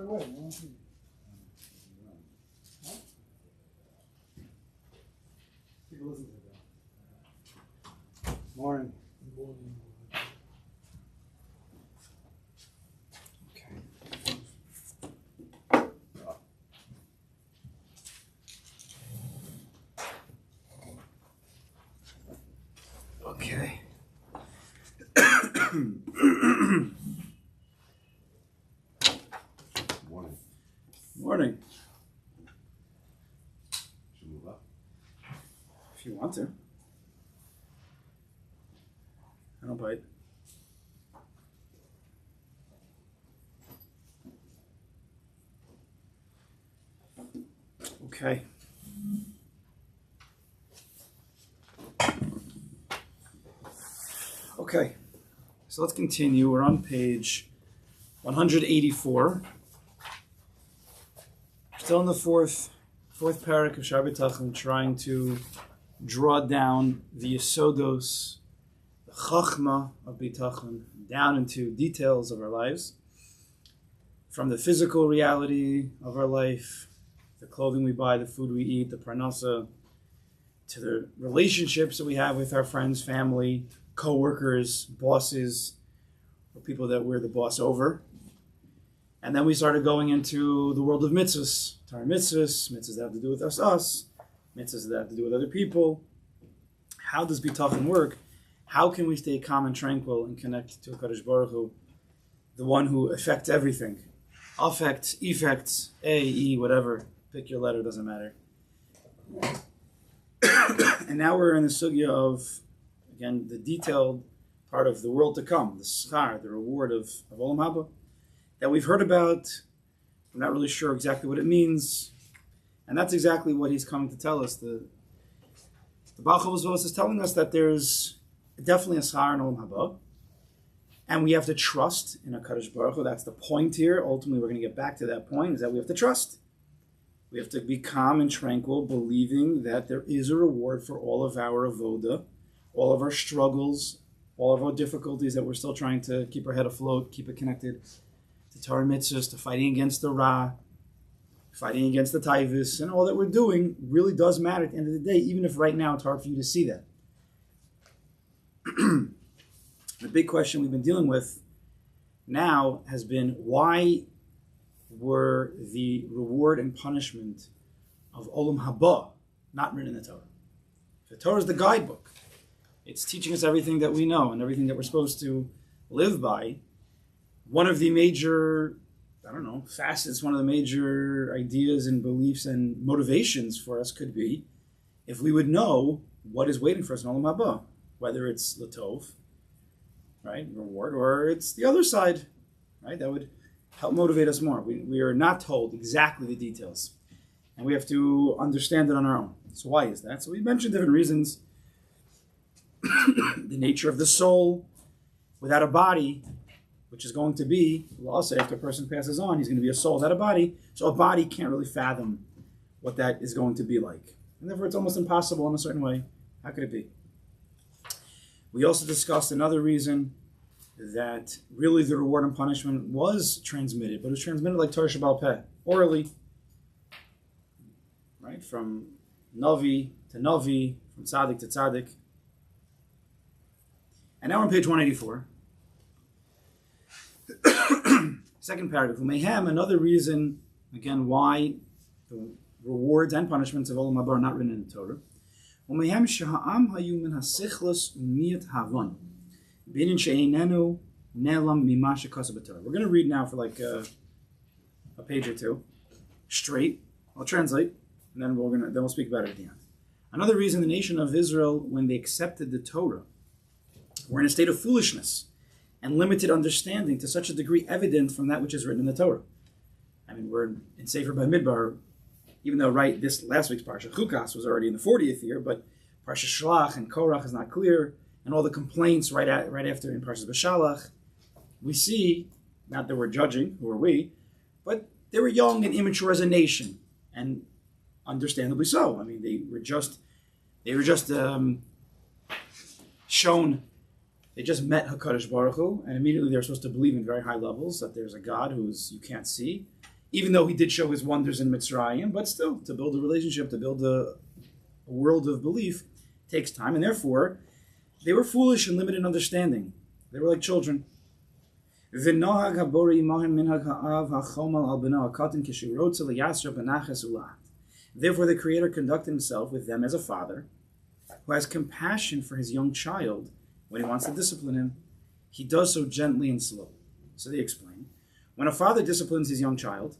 away. I don't see. Huh? Take a listen to that. Morning. Good morning. Okay. Morning. Morning. Should move up. If you want to. I don't bite. Okay. Okay. So let's continue. We're on page 184. Still in the fourth parak of Shaar habitachon, trying to draw down the yesodos, the chachma of bitachon, down into details of our lives, from the physical reality of our life, the clothing we buy, the food we eat, the parnasa, to the relationships that we have with our friends, family, co-workers, bosses, or people that we're the boss over. And then we started going into the world of mitzvahs, Torah mitzvahs that have to do with us, mitzvahs that have to do with other people. How does bitachon work? How can we stay calm and tranquil and connect to HaKadosh Baruch Hu, the one who affects everything? Affect, effects, A, E, whatever. Pick your letter, doesn't matter. And now we're in the sugya of, again, the detailed part of the world to come, the Shaar, the reward of Olam Haba, that we've heard about. We're not really sure exactly what it means. And that's exactly what he's coming to tell us. The Baal Chavos is telling us that there's definitely a Shaar in Olam Haba. And we have to trust in HaKadosh Baruch Hu. That's the point here. Ultimately, we're going to get back to that point, is that we have to trust. We have to be calm and tranquil, believing that there is a reward for all of our avoda, all of our struggles, all of our difficulties that we're still trying to keep our head afloat, keep it connected to Torah mitzvahs, to fighting against the Ra, fighting against the Taivus, and all that we're doing really does matter at the end of the day, even if right now it's hard for you to see that. The big question we've been dealing with now has been, why were the reward and punishment of Olam Haba not written in the Torah? The Torah is the guidebook. It's teaching us everything that we know and everything that we're supposed to live by. One of the major, facets, one of the major ideas and beliefs and motivations for us could be if we would know what is waiting for us in Olam Haba, whether it's Latov, right, reward, or it's the other side, right, that would help motivate us more. We are not told exactly the details, and we have to understand it on our own. So why is that? So we mentioned different reasons. The nature of the soul without a body, which is going to be, we'll also say after a person passes on, he's going to be a soul without a body, so a body can't really fathom what that is going to be like. And therefore it's almost impossible in a certain way. How could it be? We also discussed another reason that really the reward and punishment was transmitted, but it was transmitted like Torah Shebaal Peh, orally, right? From Navi to Navi, from Tzaddik to Tzaddik. And now we're on page 184. Second paragraph. Mayhem, another reason, again, why the rewards and punishments of Olam Haba are not written in the Torah. Mayhem sheha'am hayu min hasichlos u'miyat havan. Binin she'einenu ne'lam mima shekaseh b'Torah. We're going to read now for like a page or two, straight. I'll translate, and then we'll speak about it at the end. Another reason the nation of Israel, when they accepted the Torah, were in a state of foolishness and limited understanding to such a degree evident from that which is written in the Torah. I mean, we're in Sefer Bamidbar, even though this last week's Parsha Chukas was already in the 40th year, but Parsha Shlach and Korach is not clear, and all the complaints right after in Parsha Beshalach, we see, not that we're judging, who are we, but they were young and immature as a nation, and understandably so. I mean, they were just shown. They just met HaKadosh Baruch Hu, and immediately they're supposed to believe in very high levels that there's a God who's you can't see, even though he did show his wonders in Mitzrayim, but still, to build a relationship, to build a world of belief, takes time, and therefore, they were foolish and limited in understanding. They were like children. Therefore, the Creator conducted himself with them as a father who has compassion for his young child when he wants to discipline him. He does so gently and slowly. So they explain, when a father disciplines his young child,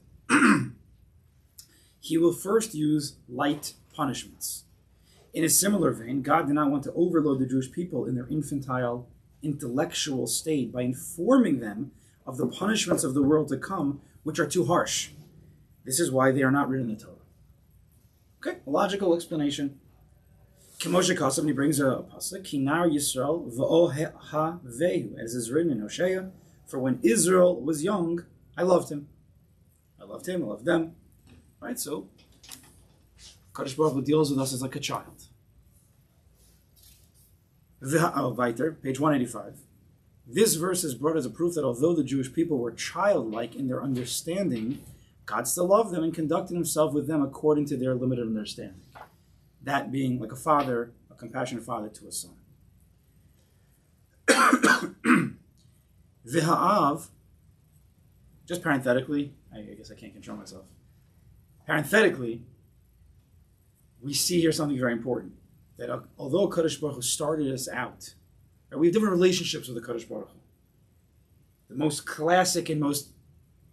he will first use light punishments. In a similar vein, God did not want to overload the Jewish people in their infantile intellectual state by informing them of the punishments of the world to come, which are too harsh. This is why they are not written in the Torah. Okay, a logical explanation. Kemoshe Kasav, he brings a pasuk, Kinar Yisrael v'oha vehu, as is written in Hosea, for when Israel was young, I loved him. I loved him, I loved them. Right, so Kadosh Baruch Hu deals with us as like a child. Weiter, page 185. This verse is brought as a proof that although the Jewish people were childlike in their understanding, God still loved them and conducted himself with them according to their limited understanding. That being like a father, a compassionate father to a son. V'ha'av, just parenthetically, I guess I can't control myself. Parenthetically, we see here something very important. That although Kadosh Baruch Hu started us out, right, we have different relationships with the Kadosh Baruch Hu. The most classic and most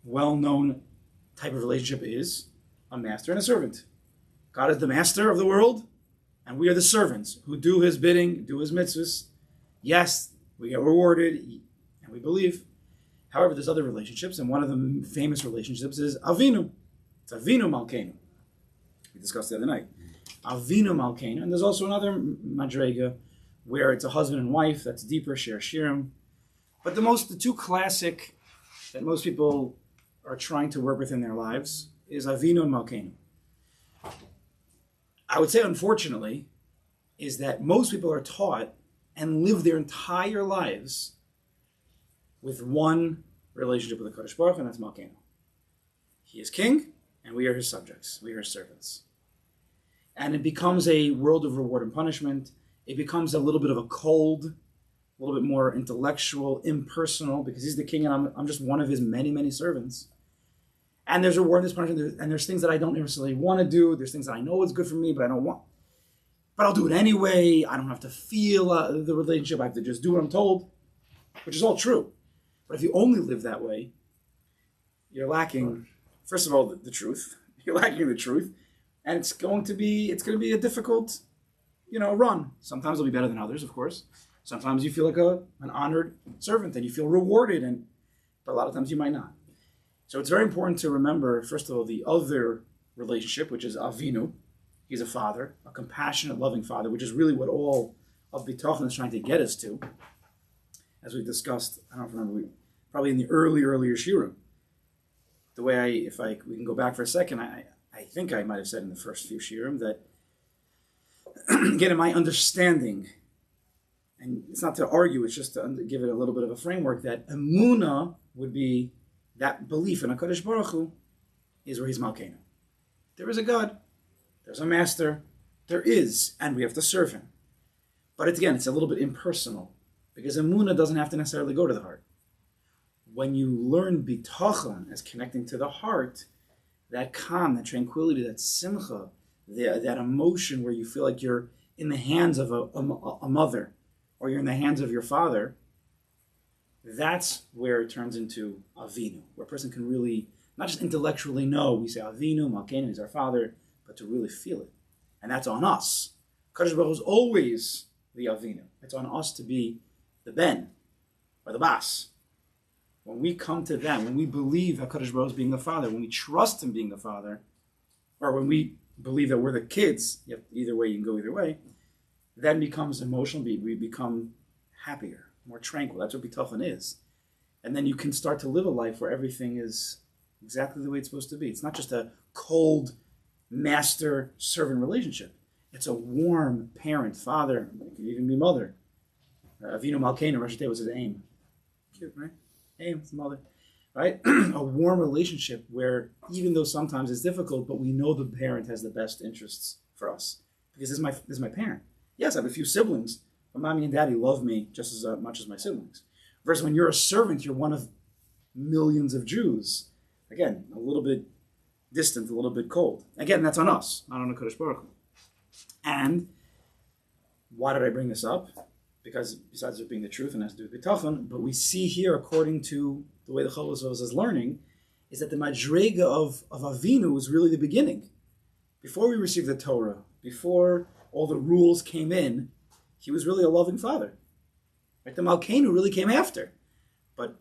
well-known type of relationship is a master and a servant. God is the master of the world, and we are the servants who do his bidding, do his mitzvahs. Yes, we get rewarded, and we believe. However, there's other relationships, and one of the famous relationships is Avinu. It's Avinu Malkeinu. We discussed the other night. Avinu Malkeinu, and there's also another madrega where it's a husband and wife, that's deeper, Shir Shirim. But the two classic that most people are trying to work with in their lives is Avinu and Malkeinu. I would say, unfortunately, is that most people are taught and live their entire lives with one relationship with the Kadosh Baruch Hu, and that's Malkeinu. He is king, and we are his subjects. We are his servants. And it becomes a world of reward and punishment. It becomes a little bit of a cold, a little bit more intellectual, impersonal, because he's the king and I'm just one of his many, many servants. And there's reward and there's punishment, and there's things that I don't necessarily want to do. There's things that I know is good for me, but I don't want. But I'll do it anyway. I don't have to feel the relationship. I have to just do what I'm told, which is all true. But if you only live that way, you're lacking, first of all, the truth. You're lacking the truth. And it's going to be a difficult, run. Sometimes it'll be better than others, of course. Sometimes you feel like an honored servant and you feel rewarded, but a lot of times you might not. So it's very important to remember, first of all, the other relationship, which is Avinu. He's a father, a compassionate, loving father, which is really what all of habitachon is trying to get us to. As we've discussed, I don't remember, probably in the earlier shiurim. The way we can go back for a second, I think I might have said in the first few shiurim that, again, in my understanding, and it's not to argue, it's just to give it a little bit of a framework, that emunah would be that belief in HaKadosh Baruch Hu is where he's Malkeinu. There is a God, there's a master, there is, and we have to serve him. But it's a little bit impersonal, because emunah doesn't have to necessarily go to the heart. When you learn bitachon as connecting to the heart, that calm, that tranquility, that simcha, that emotion where you feel like you're in the hands of a mother, or you're in the hands of your father, that's where it turns into Avinu, where a person can really, not just intellectually know, we say Avinu, Malkeinu, he's our father, but to really feel it. And that's on us. Kadosh Baruch Hu is always the Avinu. It's on us to be the Ben, or the Bas. When we come to them, when we believe HaKadosh Baruch Hu is being the Father, when we trust Him being the Father, or when we believe that we're the kids, either way, you can go either way, then becomes emotional. We become happier, more tranquil. That's what bitachon is. And then you can start to live a life where everything is exactly the way it's supposed to be. It's not just a cold master-servant relationship. It's a warm parent, father, it could even be mother. Avinu Malkeinu, Rosh Hashanah was his aim. Cute, right? Aim, it's mother. right? A warm relationship where even though sometimes it's difficult, but we know the parent has the best interests for us because this is my parent. Yes, I have a few siblings, but mommy and daddy love me just as much as my siblings. Versus when you're a servant, you're one of millions of Jews. Again, a little bit distant, a little bit cold. Again, that's on us, not on the Kodesh Baruch Hu. And why did I bring this up? Because besides it being the truth and has to do with bitachon, but we see here, according to the way the Cholos is learning, is that the madrega of Avinu is really the beginning. Before we received the Torah, before all the rules came in, he was really a loving father. Right? The Malkeinu really came after. But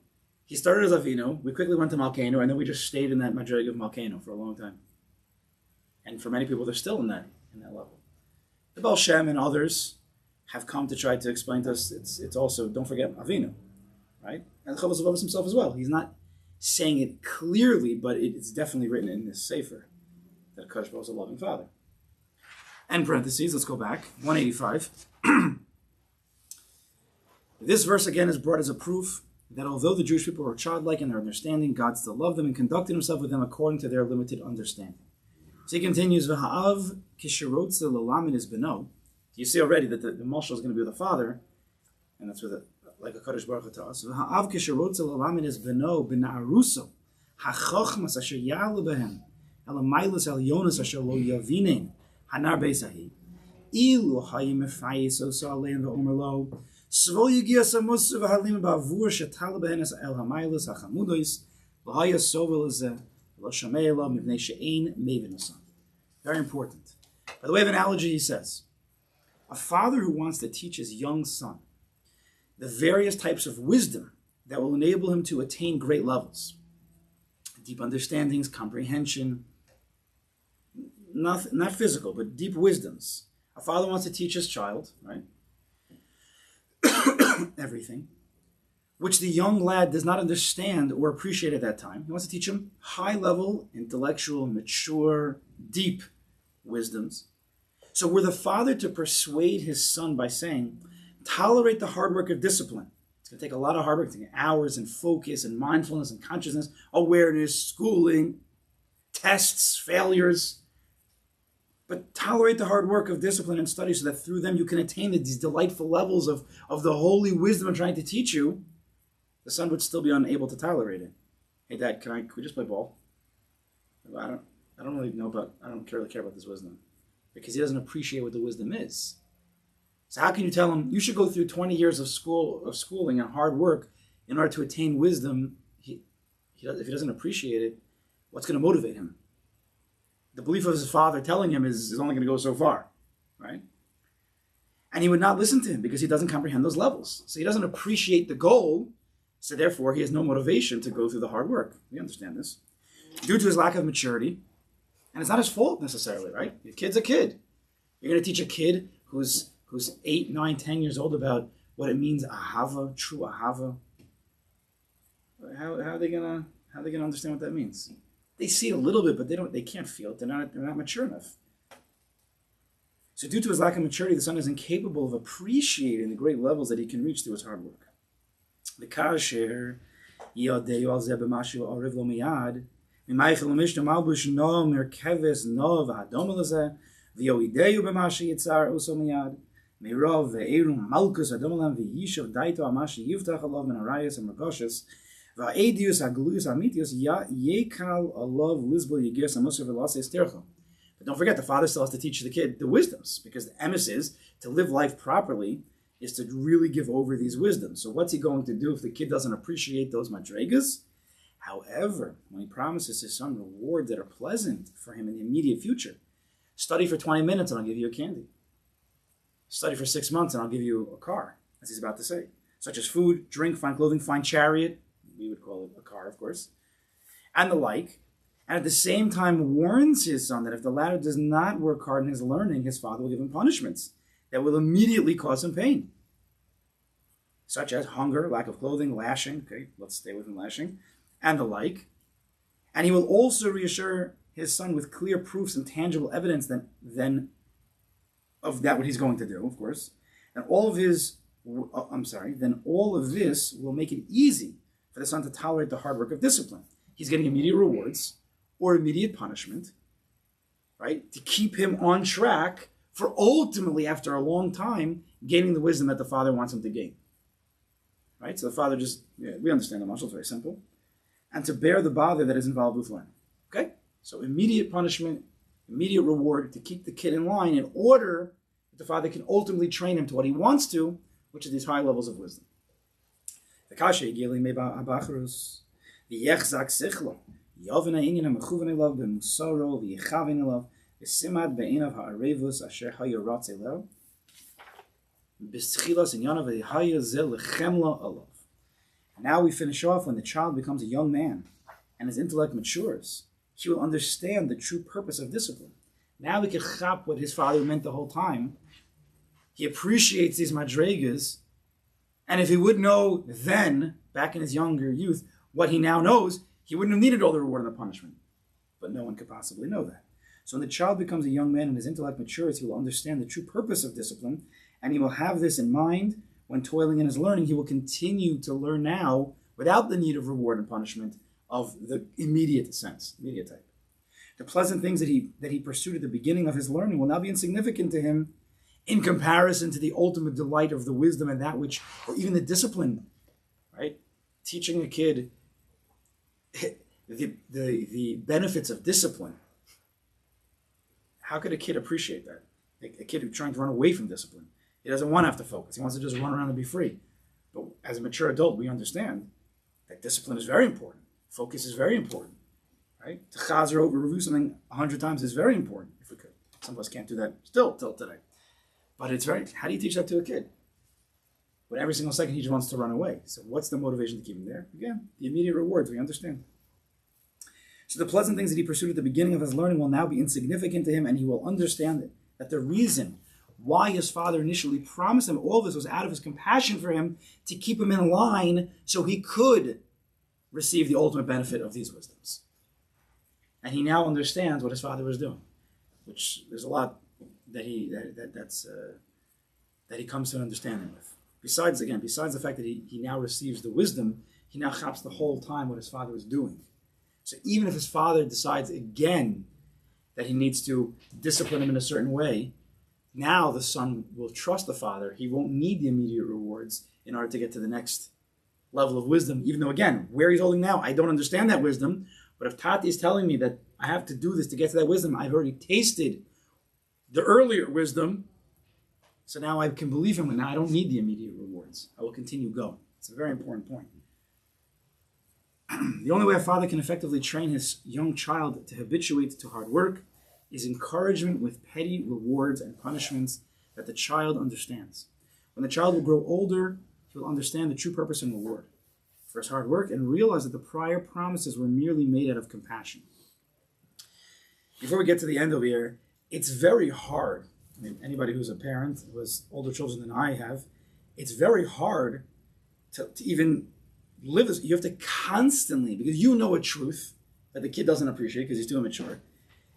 he started as Avinu, we quickly went to Malkeinu, and then we just stayed in that madrega of Malkeinu for a long time. And for many people, they're still in that level. The Baal Shem and others have come to try to explain to us, it's also, don't forget Avinu, right? And the Chavos of himself as well. He's not saying it clearly, but it's definitely written in this sefer that Kodesh Baruch Hu is a loving father. And parentheses, let's go back, 185. This verse again is brought as a proof that although the Jewish people were childlike in their understanding, God still loved them and conducted himself with them according to their limited understanding. So he continues, V'ha'av kishirotze l'lamed is beno. You see already that the Moshe is going to be with the father, and that's with like a Kodesh Baruch Hu to us. V'ha'av kishirotze l'lamed is beno b'na'aruso ha'chochmas asher ya'ale behem elamaylas elyonas asher lo yavinen hanar beisahi ilu hayim efayis osa alein v'omer lo svol yigias amusu v'halim ba'avur shetala behenes el hamaylas ha'chamudois v'haya sovel zeh. Very important. By the way of analogy, he says, a father who wants to teach his young son the various types of wisdom that will enable him to attain great levels, deep understandings, comprehension, not physical, but deep wisdoms. A father wants to teach his child, right? Everything, which the young lad does not understand or appreciate at that time. He wants to teach him high-level, intellectual, mature, deep wisdoms. So were the father to persuade his son by saying, tolerate the hard work of discipline. It's going to take a lot of hard work, it's going to take hours and focus and mindfulness and consciousness, awareness, schooling, tests, failures. But tolerate the hard work of discipline and study so that through them you can attain these delightful levels of the holy wisdom I'm trying to teach you. The son would still be unable to tolerate it. Hey, Dad, can we just play ball? I don't really know about, I don't really care about this wisdom. Because he doesn't appreciate what the wisdom is. So how can you tell him, you should go through 20 years of schooling and hard work in order to attain wisdom? If he doesn't appreciate it, what's going to motivate him? The belief of his father telling him is only going to go so far, right? And he would not listen to him because he doesn't comprehend those levels. So he doesn't appreciate the goal. So therefore, he has no motivation to go through the hard work. We understand this. Due to his lack of maturity, and it's not his fault necessarily, right? Your kid's a kid. You're going to teach a kid who's 8, 9, 10 years old about what it means, ahava, true ahava. How are they gonna understand what that means? They see it a little bit, but they can't feel it. They're not mature enough. So due to his lack of maturity, the son is incapable of appreciating the great levels that he can reach through his hard work. The kasher yodeu al zeh b'mashu ariv lo miyad mimaychel umishnu malbush no merkeves no v'hadom lezeh v'yoideu b'mashi yitzar uso miyad mirov ve'erum malkus adom lam v'yishav daito amashi yivtach alav min harayas and mergoshes v'aedius hagluyus amitius yekal alav lizbol yigis amusar v'lasei stercho. But don't forget, the father still has to teach the kid the wisdoms, because the emes is to live life properly is to really give over these wisdoms. So what's he going to do if the kid doesn't appreciate those madregas? However, when he promises his son rewards that are pleasant for him in the immediate future, study for 20 minutes and I'll give you a candy. Study for 6 months and I'll give you a car, as he's about to say, such as food, drink, fine clothing, fine chariot, we would call it a car, of course, and the like. And at the same time warns his son that if the latter does not work hard in his learning, his father will give him punishments that will immediately cause him pain, such as hunger, lack of clothing, lashing. Okay, let's stay within lashing, and the like. And he will also reassure his son with clear proofs and tangible evidence then of that what he's going to do, of course. And all of this will make it easy for the son to tolerate the hard work of discipline. He's getting immediate rewards or immediate punishment, right? To keep him on track for ultimately, after a long time, gaining the wisdom that the father wants him to gain. Right? So the father we understand the mashal, it's very simple. And to bear the bother that is involved with learning. Okay? So immediate punishment, immediate reward to keep the kid in line in order that the father can ultimately train him to what he wants to, which is these high levels of wisdom. The kasha yigili meba abachrus, the yechzak sichlo, yovena inyan mechuven elav b'musaro, v'yechavin elav, v'simad be'inav ha'arevus asher hayaratz elav, b'schilas inyanav v'yahaya zel lechemla alav. Now we finish off when the child becomes a young man and his intellect matures. He will understand the true purpose of discipline. Now we can chap what his father meant the whole time. He appreciates these madregas, and if he would know then, back in his younger youth, what he now knows, he wouldn't have needed all the reward and the punishment. But no one could possibly know that. So when the child becomes a young man and his intellect matures, he will understand the true purpose of discipline, and he will have this in mind when toiling in his learning. He will continue to learn now without the need of reward and punishment of the immediate type. The pleasant things that he pursued at the beginning of his learning will now be insignificant to him in comparison to the ultimate delight of the wisdom and that which, or even the discipline, right? Teaching a kid the benefits of discipline. How could a kid appreciate that? A kid who's trying to run away from discipline. He doesn't want to have to focus. He wants to just run around and be free. But as a mature adult, we understand that discipline is very important. Focus is very important, right? To chazer over review something 100 times is very important, if we could. Some of us can't do that still till today. But how do you teach that to a kid? When every single second he just wants to run away. So what's the motivation to keep him there? Again, the immediate rewards, we understand. So the pleasant things that he pursued at the beginning of his learning will now be insignificant to him, and he will understand that the reason why his father initially promised him all this was out of his compassion for him to keep him in line so he could receive the ultimate benefit of these wisdoms. And he now understands what his father was doing, which there's a lot that he comes to an understanding with. Besides the fact that he now receives the wisdom, he now chaps the whole time what his father was doing. So even if his father decides again that he needs to discipline him in a certain way, now the son will trust the father. He won't need the immediate rewards in order to get to the next level of wisdom, even though, again, where he's holding now, I don't understand that wisdom, but if Tati is telling me that I have to do this to get to that wisdom, I've already tasted the earlier wisdom, so now I can believe him, and now I don't need the immediate rewards. I will continue going. It's a very important point. The only way a father can effectively train his young child to habituate to hard work is encouragement with petty rewards and punishments that the child understands. When the child will grow older, he will understand the true purpose and reward for his hard work and realize that the prior promises were merely made out of compassion. Before we get to the end over here, it's very hard. I mean, anybody who's a parent, who has older children than I have, it's very hard to even live this. You have to constantly, because you know a truth that the kid doesn't appreciate because he's too immature.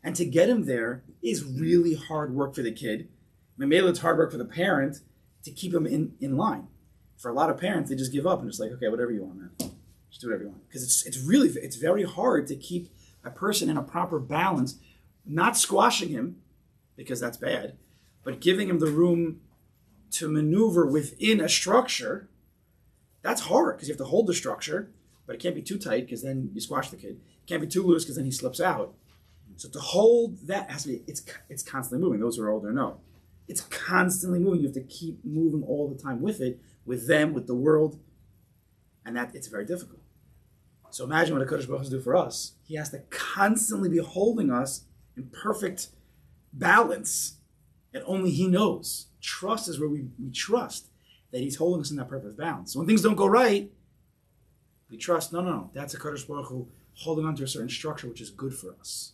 And to get him there is really hard work for the kid. Maybe it's hard work for the parent to keep him in line. For a lot of parents, they just give up and just like, okay, whatever you want, man. Just do whatever you want. Because it's very hard to keep a person in a proper balance, not squashing him, because that's bad, but giving him the room to maneuver within a structure. That's hard because you have to hold the structure, but it can't be too tight because then you squash the kid. It can't be too loose because then he slips out. So to hold that has to be, it's constantly moving. Those who are older know. It's constantly moving. You have to keep moving all the time with it, with them, with the world. And that it's very difficult. So imagine what a Kodesh Baruch Hu do for us. He has to constantly be holding us in perfect balance. And only he knows. Trust is where we trust that he's holding us in that perfect balance. So when things don't go right, we trust, no, that's a Kodesh Baruch Hu holding on to a certain structure which is good for us.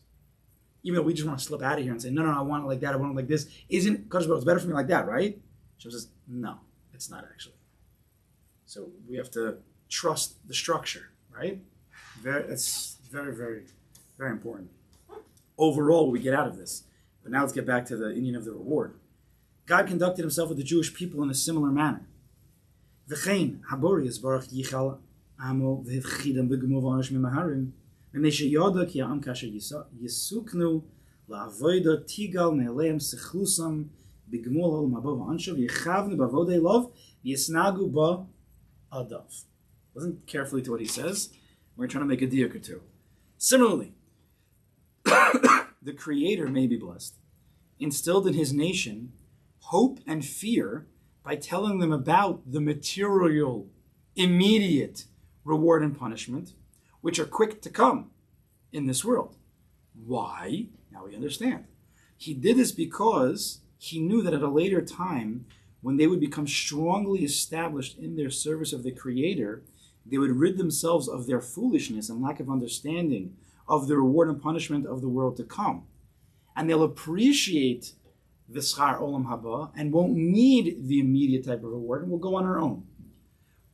Even though we just want to slip out of here and say, no, I want it like that, I want it like this. Isn't Kodesh Baruch Hu, it's better for me like that, right? She says, no, it's not actually. So we have to trust the structure, right? It's very, very, very important. Overall, what we get out of this. But now let's get back to the Indian of the reward. God conducted himself with the Jewish people in a similar manner. V'chein habori yisbarach yichal amo v'hivchidam b'gemur v'anish mimaharim v'mei sheyoda ki ha'am kasher yisuknu la'avoida tigal me'aleim sechlusam b'gemur olam haba v'anshav yichavnu b'avodei lov yisnagu ba'adav. Listen carefully to what he says. We're trying to make a diak or two. Similarly, the Creator may be blessed, instilled in his nation hope and fear by telling them about the material, immediate reward and punishment, which are quick to come in this world. Why? Now we understand. He did this because he knew that at a later time, when they would become strongly established in their service of the Creator, they would rid themselves of their foolishness and lack of understanding of the reward and punishment of the world to come. And they'll appreciate the Schar Olam Haba and won't need the immediate type of reward and will go on our own.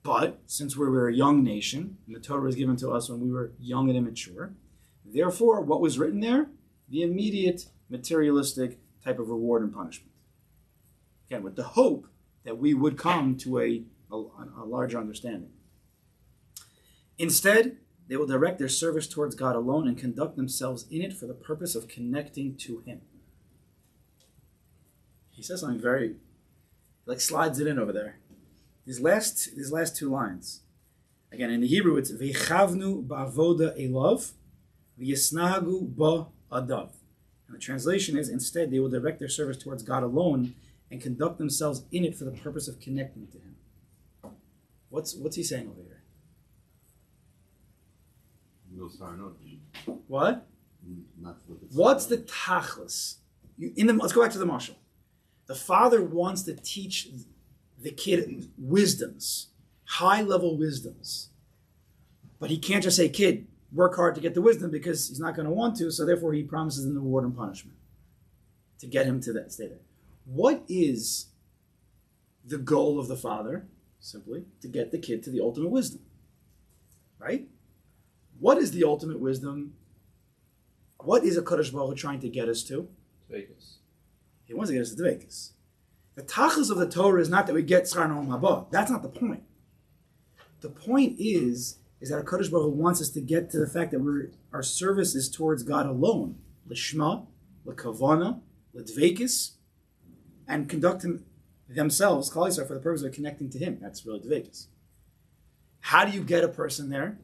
But since we're a young nation, and the Torah was given to us when we were young and immature, therefore, what was written there? The immediate materialistic type of reward and punishment. Again, with the hope that we would come to a larger understanding. Instead, they will direct their service towards God alone and conduct themselves in it for the purpose of connecting to Him. He says something very, like slides it in over there. These last two lines. Again, in the Hebrew, it's V'chavnu ba'avoda elav v'yisnagu ba'adav. And the translation is, instead, they will direct their service towards God alone and conduct themselves in it for the purpose of connecting to Him. What's he saying over here? What? What's the tachlis? Let's go back to the mashal. The father wants to teach the kid wisdoms, high-level wisdoms. But he can't just say, kid, work hard to get the wisdom because he's not going to want to, so therefore he promises him the reward and punishment to get him to that stay there. What is the goal of the father? Simply to get the kid to the ultimate wisdom. Right? What is the ultimate wisdom? What is a Kadosh Baruch Hu trying to get us to? Vegas. He wants to get us to Vegas. The tachlis of the Torah is not that we get Schar Olam Haba. That's not the point. The point is that Kadosh Baruch Hu wants us to get to the fact that our service is towards God alone, l'shma, l'kavana, l'dveikis, and conduct themselves, Klal Yisrael, for the purpose of connecting to Him. That's really dveikis. How do you get a person there?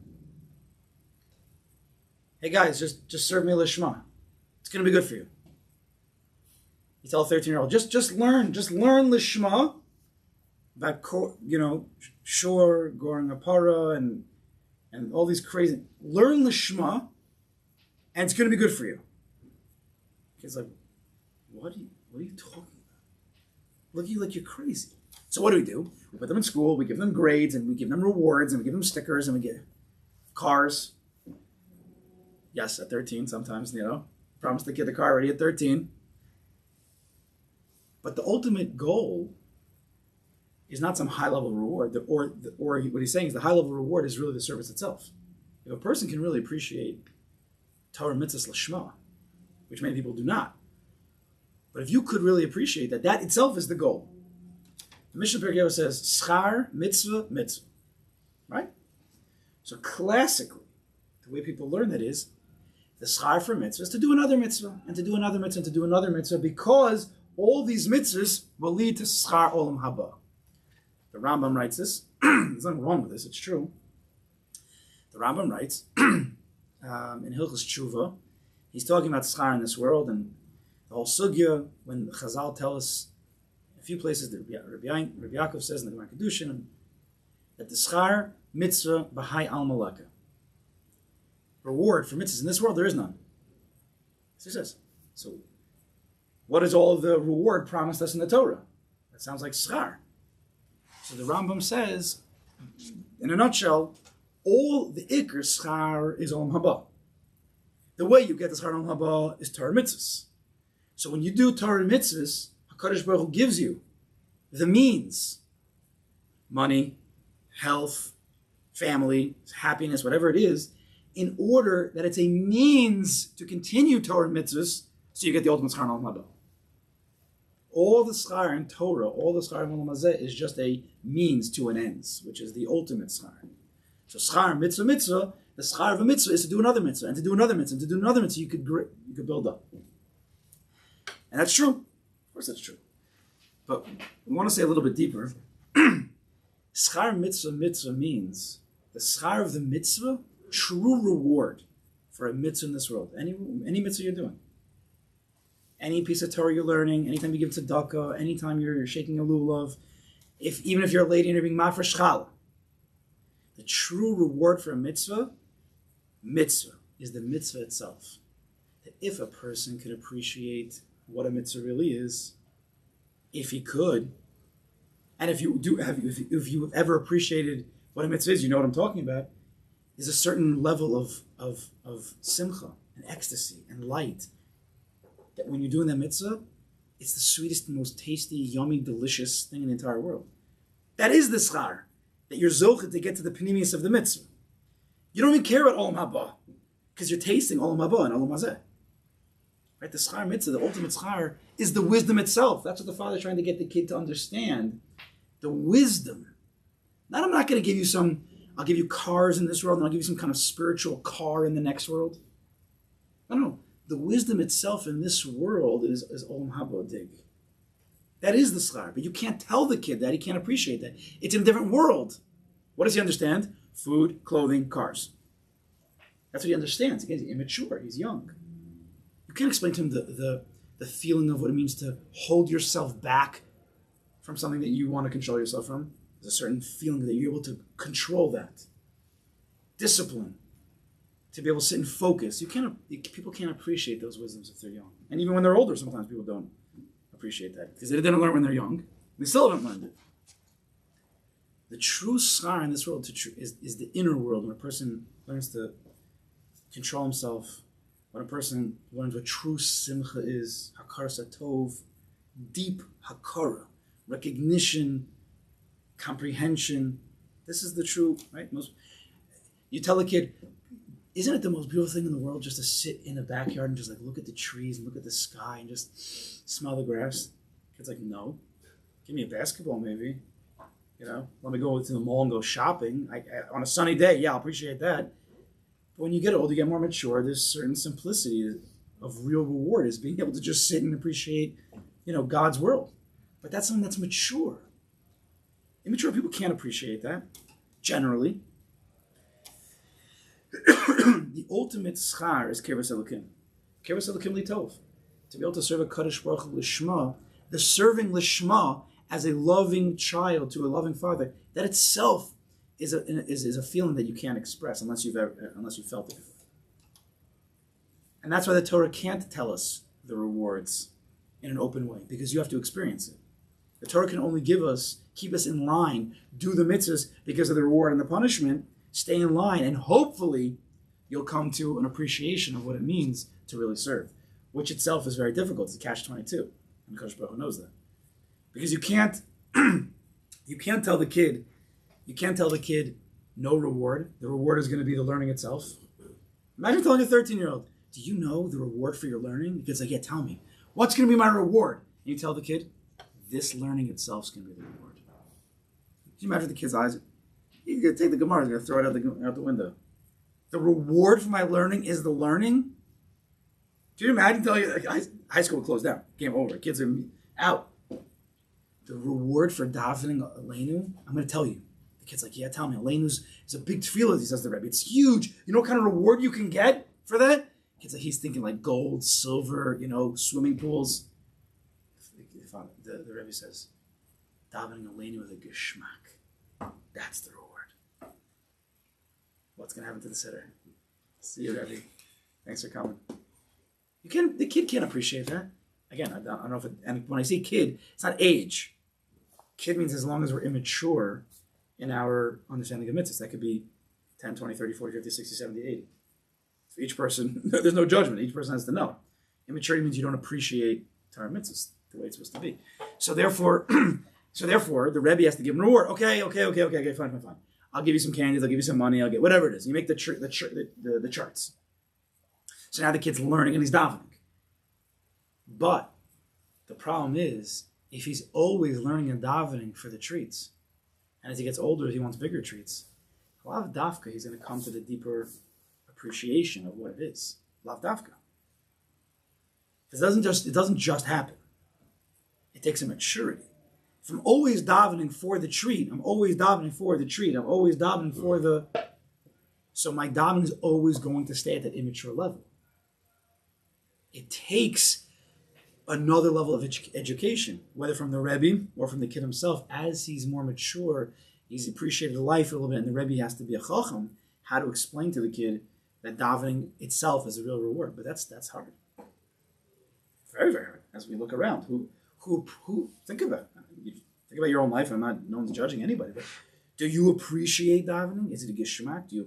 Hey guys, just serve me l'shma. It's going to be good for you. You tell a 13-year-old, just learn l'shma about, Shaar, Goring Apara, and all these crazy. Learn l'shma, and it's going to be good for you. Kid's like, what are you talking about? Look at you like you're crazy. So what do? We put them in school, we give them grades, and we give them rewards, and we give them stickers, and we get cars. Yes, at 13 sometimes, promise the kid the car already at 13. But the ultimate goal is not some high-level reward, or what he's saying is the high-level reward is really the service itself. If a person can really appreciate Torah mitzvahs l'shma, which many people do not, but if you could really appreciate that itself is the goal. The Mishnah Perkei Avos says, schar mitzvah mitzvah. Right? So classically, the way people learn that is, the schar for mitzvah is to do another mitzvah, and to do another mitzvah, and to do another mitzvah, because all these mitzvahs will lead to schar olam haba. The Rambam writes this. There's nothing wrong with this, it's true. The Rambam writes, in Hilchos Tshuva, he's talking about schar in this world, and the whole sugya, when Chazal tell us a few places that Rabbi Yaakov says in the Gemara Kedushin, that the schar mitzvah b'hai al malaka. Reward for mitzvahs in this world, there is none. So he says. So, what is all of the reward promised us in the Torah? That sounds like schar. So the Rambam says, in a nutshell, all the ikr schar is olam haba. The way you get the schar olam haba is Torah mitzvahs. So when you do Torah mitzvahs, HaKadosh Baruch Hu gives you the means, money, health, family, happiness, whatever it is, in order that it's a means to continue Torah mitzvahs, so you get the ultimate schar olam haba. All the schar in Torah, all the schar in Olam Hazeh is just a means to an ends, which is the ultimate schar. So schar, mitzvah, the schar of a mitzvah is to do another mitzvah, and to do another mitzvah, and to do another mitzvah, you could build up. And that's true. Of course that's true. But we want to say a little bit deeper. Schar mitzvah means the schar of the mitzvah, true reward for a mitzvah in this world. Any mitzvah you're doing. Any piece of Torah you're learning, anytime you give tzedakah, anytime you're shaking a lulav, even if you're a lady and you're being mafresh challah, the true reward for a mitzvah is the mitzvah itself. That if a person could appreciate what a mitzvah really is, if he could, and if you've ever appreciated what a mitzvah is, you know what I'm talking about, is a certain level of simcha and ecstasy and light. That when you're doing that mitzvah, it's the sweetest, most tasty, yummy, delicious thing in the entire world. That is the schar, that you're zochet to get to the panemius of the mitzvah. You don't even care about olam haba, because you're tasting olam haba and olam hazeh. Right? The schar mitzvah, the ultimate schar, is the wisdom itself. That's what the father's trying to get the kid to understand. The wisdom. Not I'm not going to give you I'll give you cars in this world, and I'll give you some kind of spiritual car in the next world. No. The wisdom itself in this world is olam haba dig. That is the schar. But you can't tell the kid that. He can't appreciate that. It's in a different world. What does he understand? Food, clothing, cars. That's what he understands. Again, he's immature. He's young. You can't explain to him the feeling of what it means to hold yourself back from something that you want to control yourself from. There's a certain feeling that you're able to control that. Discipline. To be able to sit and focus. People can't appreciate those wisdoms if they're young. And even when they're older, sometimes people don't appreciate that. Because they didn't learn when they're young. They still haven't learned it. The true schar in this world is the inner world, when a person learns to control himself, when a person learns what true simcha is, hakar satov, deep hakara, recognition, comprehension. This is the true, right? You tell a kid, isn't it the most beautiful thing in the world just to sit in the backyard and just like look at the trees and look at the sky and just smell the grass? Kid's like, no. Give me a basketball maybe. Let me go to the mall and go shopping. On a sunny day, yeah, I'll appreciate that. But when you get older, you get more mature, there's certain simplicity of real reward is being able to just sit and appreciate, God's world. But that's something that's mature. Immature people can't appreciate that, generally. The ultimate schar is keres elokim. Keres elokim litov. To be able to serve a Kadosh Baruch Hu lishma, the serving lishma as a loving child to a loving father, that itself is a feeling that you can't express unless you've felt it before. And that's why the Torah can't tell us the rewards in an open way, because you have to experience it. The Torah can only keep us in line, do the mitzvahs because of the reward and the punishment, stay in line, and hopefully you'll come to an appreciation of what it means to really serve, which itself is very difficult. It's a catch-22, and Kadosh Baruch Hu knows that. Because you can't tell the kid no reward. The reward is going to be the learning itself. Imagine telling a 13-year-old, do you know the reward for your learning? The kid's like, yeah, tell me. What's going to be my reward? And you tell the kid, this learning itself is going to be the reward. Can you imagine the kid's eyes? He's going to take the Gemara, he's going to throw it out the window. The reward for my learning is the learning? Can you imagine telling you, high school closed down, game over, kids are out. The reward for davening Aleinu, I'm going to tell you. The kid's like, yeah, tell me. Aleinu is a big tefillah, he says to the Rebbe. It's huge. You know what kind of reward you can get for that? He's thinking like gold, silver, swimming pools. The Rebbe says, davening Aleinu with a geschmack. That's the reward. What's going to happen to the sitter? See you, Rebbe. Thanks for coming. The kid can't appreciate that. Again, I don't know and when I say kid, it's not age. Kid means as long as we're immature in our understanding of mitzvahs. That could be 10, 20, 30, 40, 50, 60, 70, 80. For each person, there's no judgment. Each person has to know. Immaturity means you don't appreciate Torah mitzvahs the way it's supposed to be. So therefore, the Rebbe has to give him a reward. Okay, fine. I'll give you some candies. I'll give you some money. I'll get whatever it is. You make the charts. So now the kid's learning and he's davening. But the problem is, if he's always learning and davening for the treats, and as he gets older, he wants bigger treats, Lav dafka, he's going to come to the deeper appreciation of what it is. Lav dafka. It doesn't just happen. It takes a maturity. If I'm always davening for the treat, I'm always davening for the treat, I'm always davening for the... So my davening is always going to stay at that immature level. It takes another level of education, whether from the Rebbe or from the kid himself. As he's more mature, he's appreciated life a little bit, and the Rebbe has to be a chacham, how to explain to the kid that davening itself is a real reward. But that's hard. Very, very hard. As we look around, who think about it. Think about your own life. No one's judging anybody, but do you appreciate davening? Is it a geschmack? Do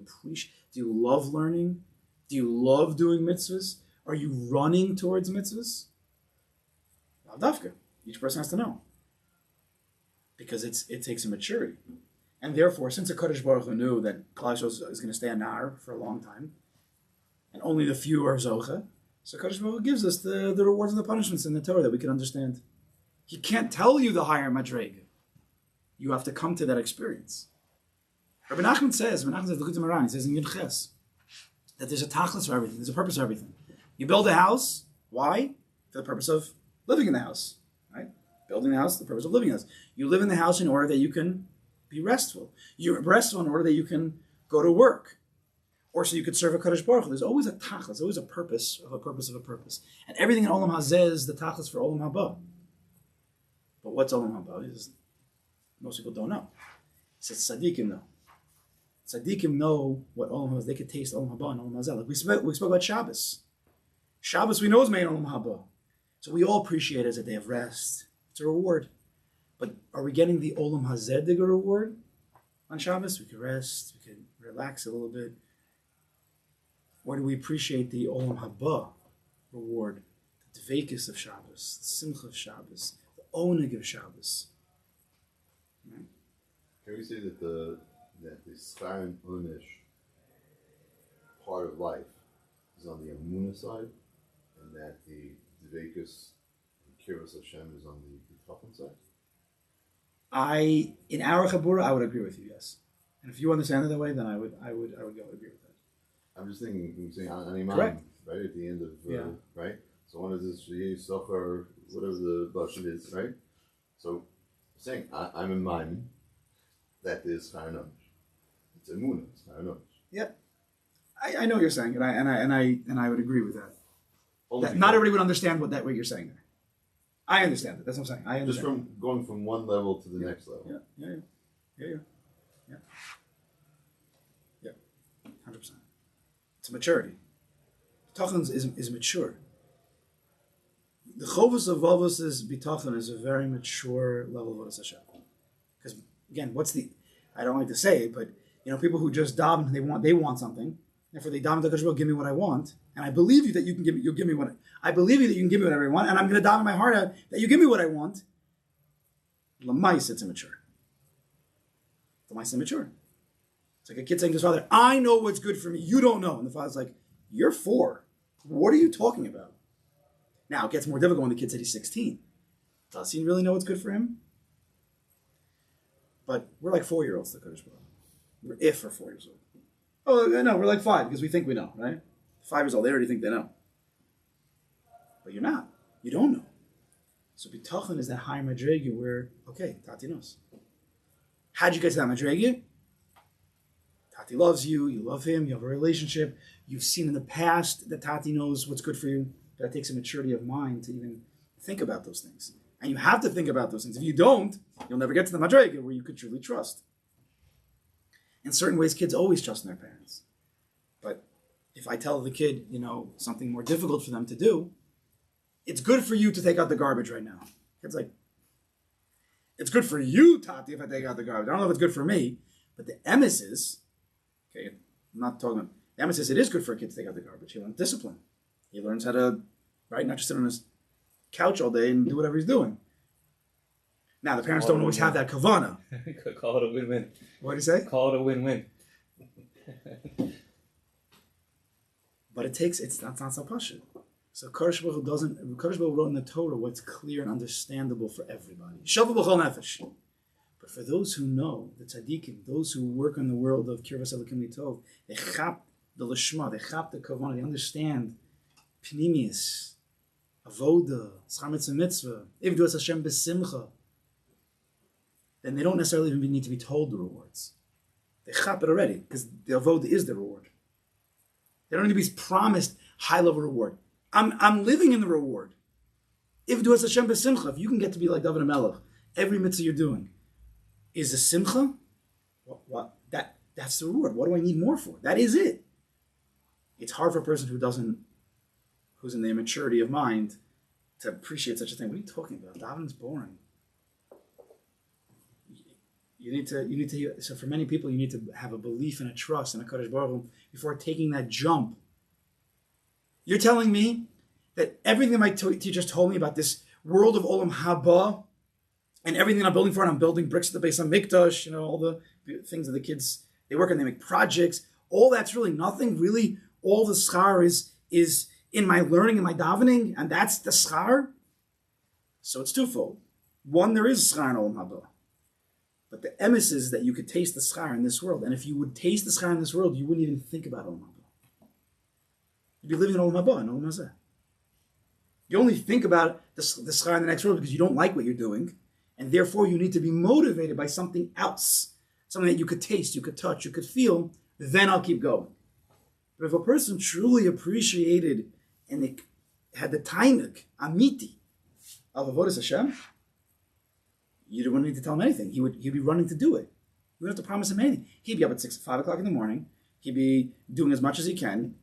you love learning? Do you love doing mitzvahs? Are you running towards mitzvahs? Dafka. Each person has to know. Because it takes a maturity. And therefore, since the Kadosh Baruch Hu knew that Klal Yisrael is going to stay a nar for a long time, and only the few are zocha, so Kadosh Baruch Hu gives us the rewards and the punishments in the Torah that we can understand. He can't tell you the higher madrega. You have to come to that experience. Rabbi Nachman says, he says in Yud Ches, that there's a tachlis for everything. There's a purpose for everything. You build a house. Why? For the purpose of living in the house. Right? Building the house, the purpose of living in the house. You live in the house in order that you can be restful. You're restful in order that you can go to work. Or so you could serve a Kadosh Baruch Hu. There's always a tachlis, there's always a purpose of a purpose of a purpose. And everything in Olam Hazeh is the tachlis for Olam Haba. But what's Olam Haba? Most people don't know. He says tzaddikim know. Tzaddikim know what Olam Haba is. They could taste Olam Haba and Olam Hazeh. Like we spoke about Shabbos. Shabbos we know is made Olam Haba. So we all appreciate it as a day of rest. It's a reward. But are we getting the Olam Hazeh Digga reward on Shabbos? We could rest. We could relax a little bit. Or do we appreciate the Olam Haba reward? The Dveikus of Shabbos. The Simcha of Shabbos. The Oneg of Shabbos. Right? Can we say that the Schar and Onish part of life is on the Amunah side, and that the Dveikus and Kiras Hashem is on the Bitachon side? In our Chabura, I would agree with you, yes. And if you understand it that way, then I would go agree with that. I'm just thinking, you're saying Animam, Correct. right, at the end of, right? So one is this Shiyeh Socher, whatever the Lashon is, right? So, saying, I'm in mind that is Schar and Onish. It's Emunah, it's Schar and Onish. Yeah. I know what you're saying, and I would agree with that. Only That not everybody would understand what you're saying there. I understand it. That's what I'm saying. I understand. Just from going from one level to the next level. Yeah. 100%. It's a maturity. Bitachon is mature. The Chovos of Vavos is Bitachon is a very mature level of Avodas Hashem. Because again, I don't like to say it, but people who just daven, they want something. Therefore, they daven to Kadosh Baruch Hu, give me what I want, and I believe you that you can give me. You'll give me what I believe you that you can give me whatever I want, and I'm going to daven my heart out that you give me what I want. Lamais, it's immature. Lamais, immature. It's like a kid saying to his father, "I know what's good for me. You don't know." And the father's like, "You're 4. What are you talking about?" Now it gets more difficult when the kid said he's 16. Does he really know what's good for him? But we're like 4-year-olds to Kadosh Baruch Hu. We're 4 years old. Oh, no, we're like 5 because we think we know, right? 5 years old, they already think they know. But you're not. You don't know. So bitachon is that high madrega where, okay, Tati knows. How'd you get to that madrega? Tati loves you, you love him, you have a relationship. You've seen in the past that Tati knows what's good for you. That takes a maturity of mind to even think about those things. And you have to think about those things. If you don't, you'll never get to the madrega where you could truly trust. In certain ways, kids always trust in their parents. But if I tell the kid, something more difficult for them to do, it's good for you to take out the garbage right now. Kid's like, it's good for you, Tati, if I take out the garbage. I don't know if it's good for me, but the emes is, okay, I'm not talking about, the emes is it is good for a kid to take out the garbage. He learns discipline. He learns how to, not just sit on his couch all day and do whatever he's doing. Now, the parents don't always have that kavana. Call it a win-win. What do you say? Call it a win-win. But it's not so pashut. So Kadosh Baruch Hu wrote in the Torah what's clear and understandable for everybody. Shavu b'chol nefesh. But But for those who know, the tzaddikim, those who work in the world of kirvas elokim litov, they chap the lishma, they chap the kavanah, they understand pnimius, avoda, schar mitzvah, ivdu es Hashem besimcha, then they don't necessarily even need to be told the rewards. They chap it already, because the avoda is the reward. They don't need to be promised high-level reward. I'm living in the reward. Ivdu es Hashem besimcha, if you can get to be like David HaMelech, every mitzvah you're doing is a simcha, that's the reward. What do I need more for? That is it. It's hard for a person who's in the immaturity of mind to appreciate such a thing. What are you talking about? Davening's boring. You need to. So for many people, you need to have a belief and a trust in a Kadosh Baruch Hu before taking that jump. You're telling me that everything my teachers told me about this world of Olam Haba and everything I'm building for, and I'm building bricks at the base of Mikdash, all the things that the kids, they work on, they make projects, all that's really nothing. Really, all the schar is in my learning and my davening, and that's the schar. So it's twofold. One, there is schar in Olam Haba. But the emes is that you could taste the schar in this world. And if you would taste the schar in this world, you wouldn't even think about Olam Haba. You'd be living in Olam Haba and Olam Hazeh. You only think about the schar in the next world because you don't like what you're doing. And therefore, you need to be motivated by something else. Something that you could taste, you could touch, you could feel. Then I'll keep going. But if a person truly appreciated and had the tainuk, amiti, of avodas Hashem, you wouldn't need to tell him anything. He'd be running to do it. You wouldn't have to promise him anything. He'd be up at 5 o'clock in the morning. He'd be doing as much as he can.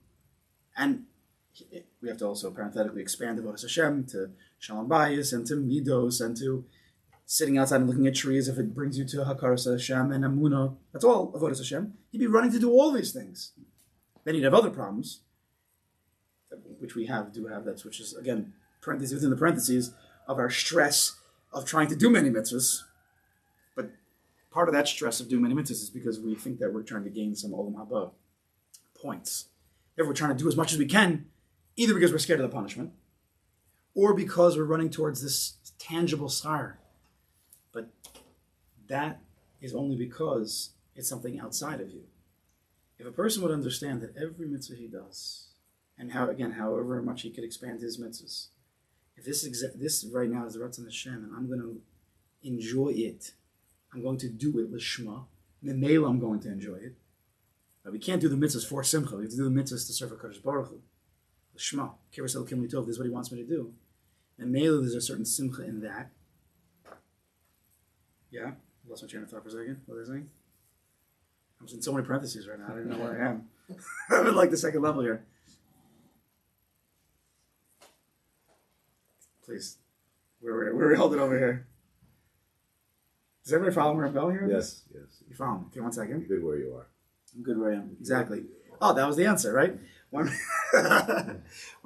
And we have to also parenthetically expand avodas Hashem to shalom bayis and to midos and to sitting outside and looking at trees if it brings you to hakaras Hashem and amunah. That's all avodas Hashem. He'd be running to do all these things. Then he'd have other problems, which we do have, which is, again, parentheses within the parentheses of our stress of trying to do many mitzvahs. But part of that stress of doing many mitzvahs is because we think that we're trying to gain some olam haba points. Therefore, we're trying to do as much as we can, either because we're scared of the punishment, or because we're running towards this tangible schar. But that is only because it's something outside of you. If a person would understand that every mitzvah he does, and however much he could expand his mitzvahs, if this right now is the Ratzon Hashem, and I'm going to enjoy it, I'm going to do it l'shma, memela I'm going to enjoy it. But we can't do the mitzvahs for simcha. We have to do the mitzvahs to serve HaKadosh Baruch Hu. L'shma, kiras elokim litov, this is what he wants me to do. Memela, there's a certain simcha in that. Yeah? I lost my train of thought for a second. What was I saying? I'm in so many parentheses right now. I don't know where I am. I'm at like the second level here. Please. Where we hold it over here. Does everybody follow where I'm going here? Yes. You follow me? Okay, 1 second. You're good where you are. I'm good where I am. Exactly. Oh, that was the answer, right? When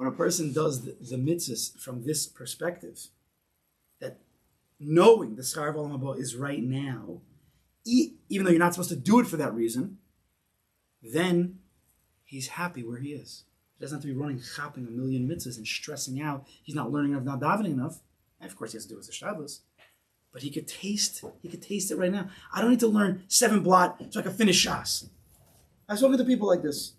a person does the mitzvahs from this perspective, that knowing the schar of Olam Haba is right now, even though you're not supposed to do it for that reason, then he's happy where he is. He doesn't have to be running chopping a million mitzvahs and stressing out. He's not learning enough, not davening enough. And of course, he has to do his shtadlus. But he could taste it right now. I don't need to learn 7 blot so I can finish Shas. I've spoken to people like this.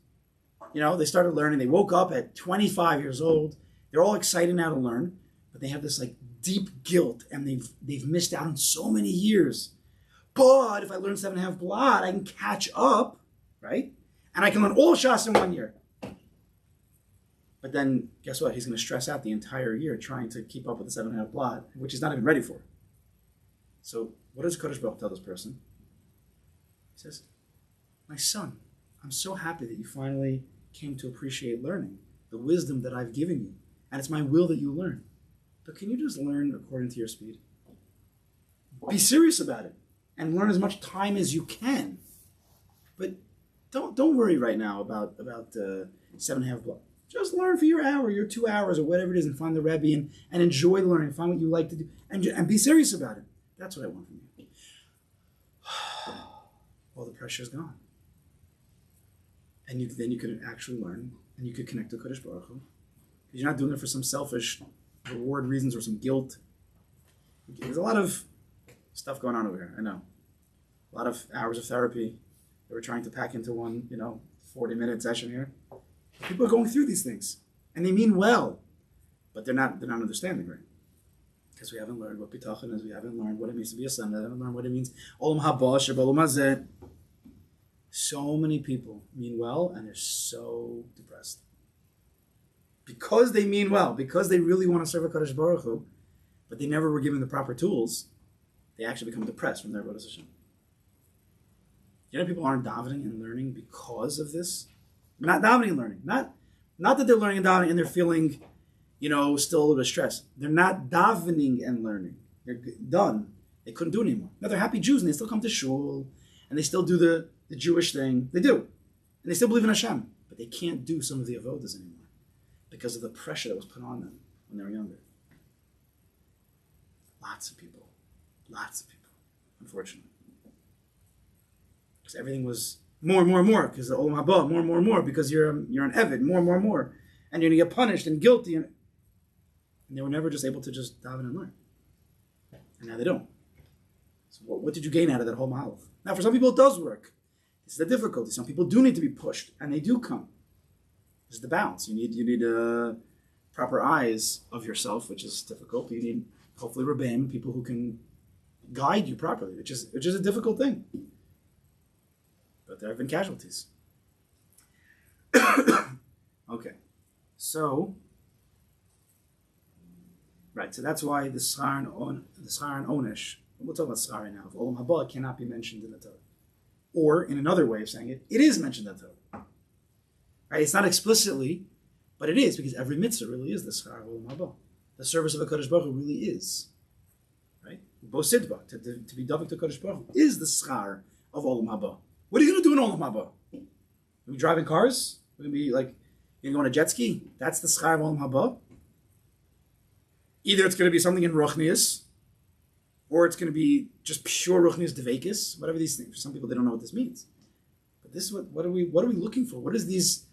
They started learning. They woke up at 25 years old. They're all excited now to learn, but they have this like deep guilt, and they've missed out on so many years. But if I learn 7.5 blot, I can catch up, right? And I can learn all Shas in 1 year. But then, guess what? He's going to stress out the entire year trying to keep up with the 7.5 blot, which he's not even ready for. So, what does Kodesh Baruch tell this person? He says, my son, I'm so happy that you finally came to appreciate learning, the wisdom that I've given you, and it's my will that you learn. But can you just learn according to your speed? Be serious about it, and learn as much time as you can. But don't worry right now about 7.5 blocks. Just learn for your hour, your 2 hours, or whatever it is, and find the Rebbe and enjoy learning. Find what you like to do, and be serious about it. That's what I want from you. All the pressure is gone. And then you could actually learn, and you could connect to Kodesh Baruch Hu. You're not doing it for some selfish reward reasons or some guilt. There's a lot of stuff going on over here, I know. a lot of hours of therapy that we're trying to pack into one, 40-minute session here. People are going through these things, and they mean well, but they're not understanding right. Because we haven't learned what habitachon is, we haven't learned what it means to be a son, we haven't learned what it means olam haba she'b'olam hazeh. So many people mean well, and they're so depressed. Because they mean well, because they really want to serve HaKadosh Baruch Hu, but they never were given the proper tools, they actually become depressed from their Avodas Hashem. People aren't davening and learning because of this. Not davening and learning. Not that they're learning and davening and they're feeling, still a little bit of stress. They're not davening and learning. They're done. They couldn't do it anymore. Now they're happy Jews and they still come to shul and they still do the Jewish thing. They do. And they still believe in Hashem. But they can't do some of the avodas anymore because of the pressure that was put on them when they were younger. Lots of people, unfortunately. Because everything was more, because the olam haba, more, because you're an eved, more, and you're going to get punished and guilty, and they were never just able to just daven and learn. And now they don't. So what did you gain out of that whole mahalach? Now, for some people, it does work. This is the difficulty. Some people do need to be pushed, and they do come. This is the balance. You need proper eyes of yourself, which is difficult. You need hopefully rebbeim, people who can guide you properly, which is a difficult thing. But there have been casualties. Okay, so that's why the Shaar and Onesh. We'll talk about Shaar right now. Of Olam Haba cannot be mentioned in the Torah, or in another way of saying it, it is mentioned in the Torah. Right? It's not explicitly, but it is because every mitzvah really is the Shaar of Olam Haba. The service of a Kadosh Baruch Hu really is, right? Bosidba, to be davik to Kadosh Baruch Hu is the Shaar of Olam Haba. What are you going to do in Olam Haba? Are we driving cars? We're going to be you're going to go on a jet ski? That's the Shaar of Olam Haba. Either it's going to be something in Ruchnius, or it's going to be just pure Ruchnius Devekis, whatever these things. For some people, they don't know what this means. But this is what are we looking for? What is these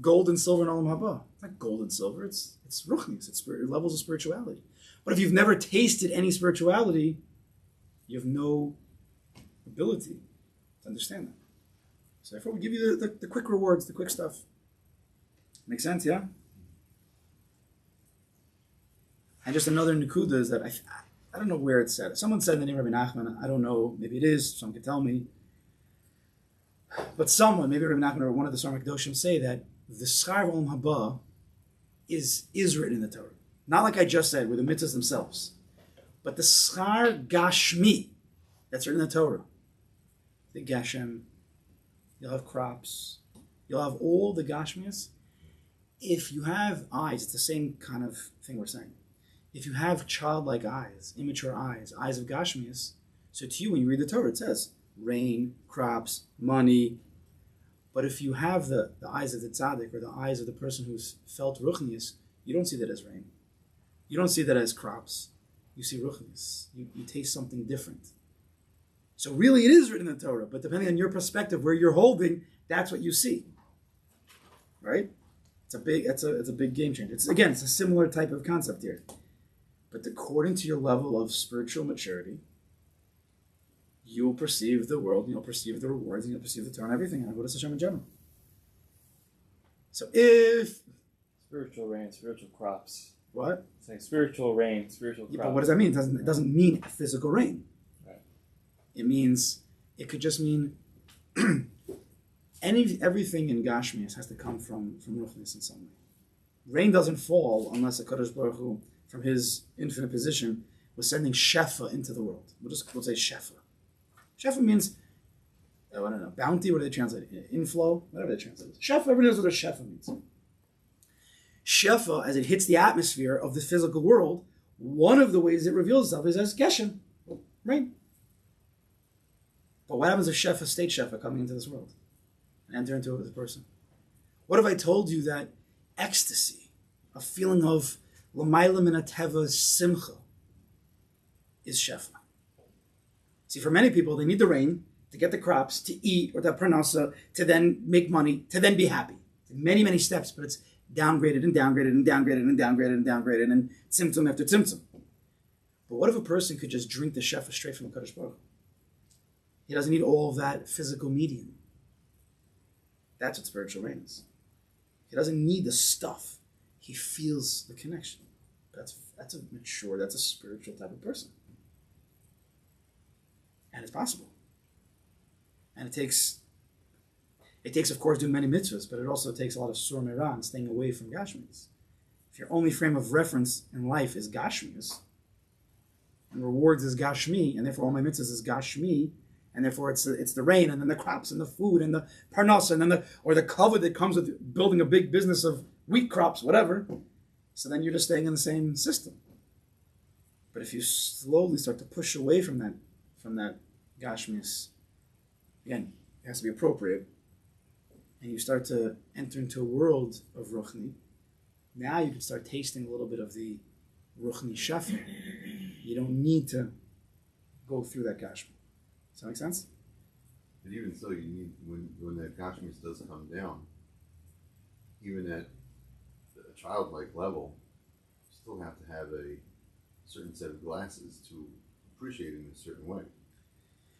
gold and silver in Olam Haba? It's not gold and silver. It's Ruchnius. It's levels of spirituality. But if you've never tasted any spirituality, you have no ability to understand that. So therefore, we give you the quick rewards, the quick stuff. Make sense, yeah? And just another nekuda is that I don't know where it's said. Someone said in the name of Rabbi Nachman. I don't know. Maybe it is. Someone can tell me. But someone, maybe Rabbi Nachman or one of the Sar Makdoshim, say that the Shaar of Olam Haba is written in the Torah. Not like I just said, with the mitzvahs themselves. But the Shaar Gashmi, that's written in the Torah. The Geshem, you'll have crops, you'll have all the Gashmias. If you have eyes, it's the same kind of thing we're saying. If you have childlike eyes, immature eyes of Gashmias, so to you when you read the Torah it says rain, crops, money. But if you have the eyes of the tzaddik or the eyes of the person who's felt ruchnius, you don't see that as rain. You don't see that as crops. You see ruchnius. You taste something different. So really it is written in the Torah, but depending on your perspective, where you're holding, that's what you see. Right? It's a big game changer. It's a similar type of concept here. But according to your level of spiritual maturity, you will perceive the world, and you'll perceive the rewards, and you'll perceive the Torah and everything, and Avodas Hashem in general. So if... Spiritual rain, spiritual crops. What? It's like spiritual rain, spiritual crops. But what does that mean? It doesn't mean physical rain. Right. It could just mean everything in Gashmias has to come from Ruchnius in some way. Rain doesn't fall unless a Kadosh Baruch Hu, from his infinite position, was sending shefa into the world. We'll say shefa. Shefa means, I don't know, bounty, what do they translate it? Inflow, whatever they translate it. Shefa, everybody knows what a shefa means. Shefa, as it hits the atmosphere of the physical world, one of the ways it reveals itself is as geshem, rain. But what happens if shefa, state shefa, coming into this world and enter into it with a person? What if I told you that ecstasy, a feeling of l'mayla min hateva simcha, is shefa? See, for many people, they need the rain to get the crops, to eat, or to have parnasa, to then make money, to then be happy. Many, many steps, but it's downgraded and downgraded and downgraded and downgraded and downgraded and symptom after symptom. But what if a person could just drink the shefa straight from the Kadosh Baruch Hu? He doesn't need all of that physical medium. That's what spiritual rain is. He doesn't need the stuff. He feels the connection. That's a mature, that's a spiritual type of person. And it's possible. And it takes, of course, doing many mitzvahs, but it also takes a lot of sur merah and staying away from gashmis. If your only frame of reference in life is gashmis, and rewards is gashmi, and therefore all my mitzvahs is gashmi, and therefore it's the rain, and then the crops, and the food, and the parnasa, and then the cover that comes with building a big business of wheat crops, whatever. So then you're just staying in the same system. But if you slowly start to push away from that gashmis, again, it has to be appropriate, and you start to enter into a world of ruchni, now you can start tasting a little bit of the ruchni shafa. You don't need to go through that gashmi. Does that make sense? But even so, you need, when that gashmis does come down, even at a childlike level, you still have to have a certain set of glasses to appreciate it in a certain way.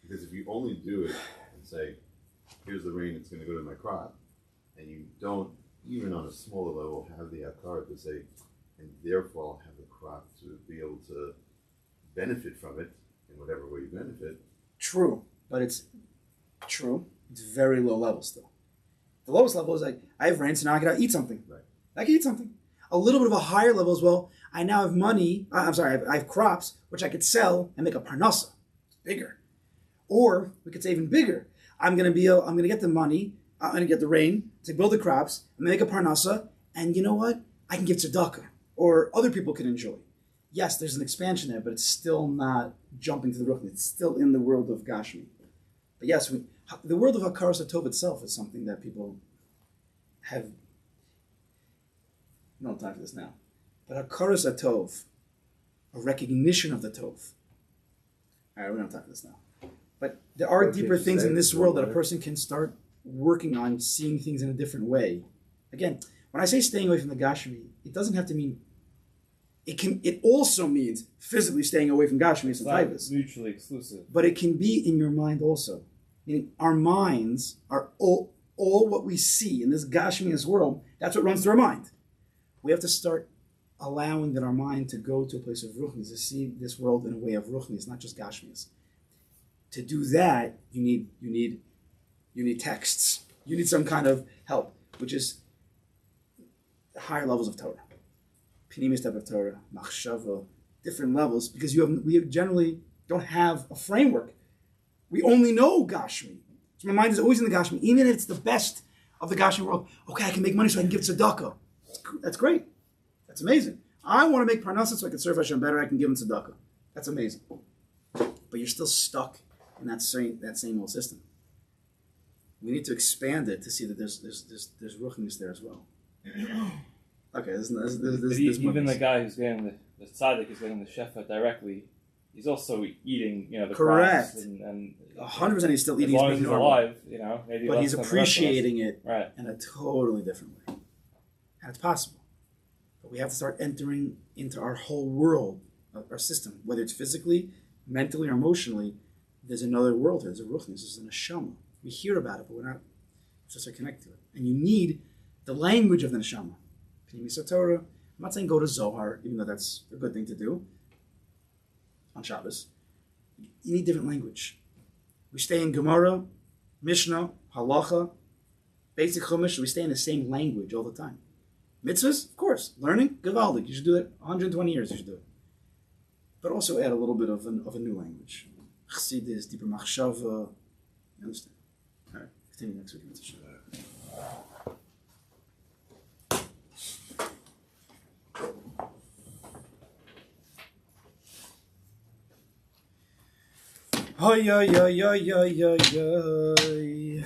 Because if you only do it and say, here's the rain, it's going to go to my crop, and you don't, even on a smaller level, have the akar to say, and therefore I'll have the crop to be able to benefit from it in whatever way you benefit. True, but it's true. It's very low level still. The lowest level is like, I have rain, so now I gotta eat something. Right. I can eat something. A little bit of a higher level as well. I now have money. I have crops which I could sell and make a parnasa. It's bigger. Or we could say even bigger. I'm gonna get the money. I'm gonna get the rain to build the crops and make a parnasa. And you know what? I can give tzedakah, or other people can enjoy. Yes, there's an expansion there, but it's still not jumping to the ruchni. It's still in the world of Gashmi. But yes, the world of Hakaras HaTov itself is something that people have. We don't have time for this now. But Hakaras HaTov, a recognition of the Tov. All right, we don't have time for this now. But there are deeper things in this world that a person can start working on, seeing things in a different way. Again, when I say staying away from the Gashmi, it doesn't have to mean. It also means physically staying away from Gashmis and Taivas. Mutually exclusive. But it can be in your mind also. Meaning our minds are all what we see in this Gashmias world, that's what runs through our mind. We have to start allowing that our mind to go to a place of Ruchnis, to see this world in a way of Ruchnis, not just Gashmias. To do that, you need texts. You need some kind of help, which is higher levels of Torah. Pnimis type of Torah, machshava, different levels, because we generally don't have a framework. We only know Gashmi. So my mind is always in the Gashmi, even if it's the best of the Gashmi world. Okay, I can make money so I can give tzedakah. That's great. That's amazing. I want to make parnasa so I can serve Hashem better. I can give him tzedakah. That's amazing. But you're still stuck in that same old system. We need to expand it to see that there's ruchnis there as well. Okay, even the guy who's getting the tzaddik who's getting the shefa directly, he's also eating, the correct. Crops and 100% he's still eating. As long as he's alive, maybe. But he's appreciating it right. in a totally different way, and it's possible. But we have to start entering into our whole world, our system, whether it's physically, mentally, or emotionally. There's another world here. There's a ruchnis. There's an neshama. We hear about it, but we're not supposed to connect to it. And you need the language of the neshama. Torah. I'm not saying go to Zohar, even though that's a good thing to do on Shabbos. You need different language. We stay in Gemara, Mishnah, Halacha, basic Chumash. We stay in the same language all the time. Mitzvahs, of course. Learning, Gavaldik. You should do it 120 years. You should do it. But also add a little bit of a new language. Chassidus, deeper machshava. You understand? All right. Continue next week. Ay, ay, ay, ay, ay, ay, ay.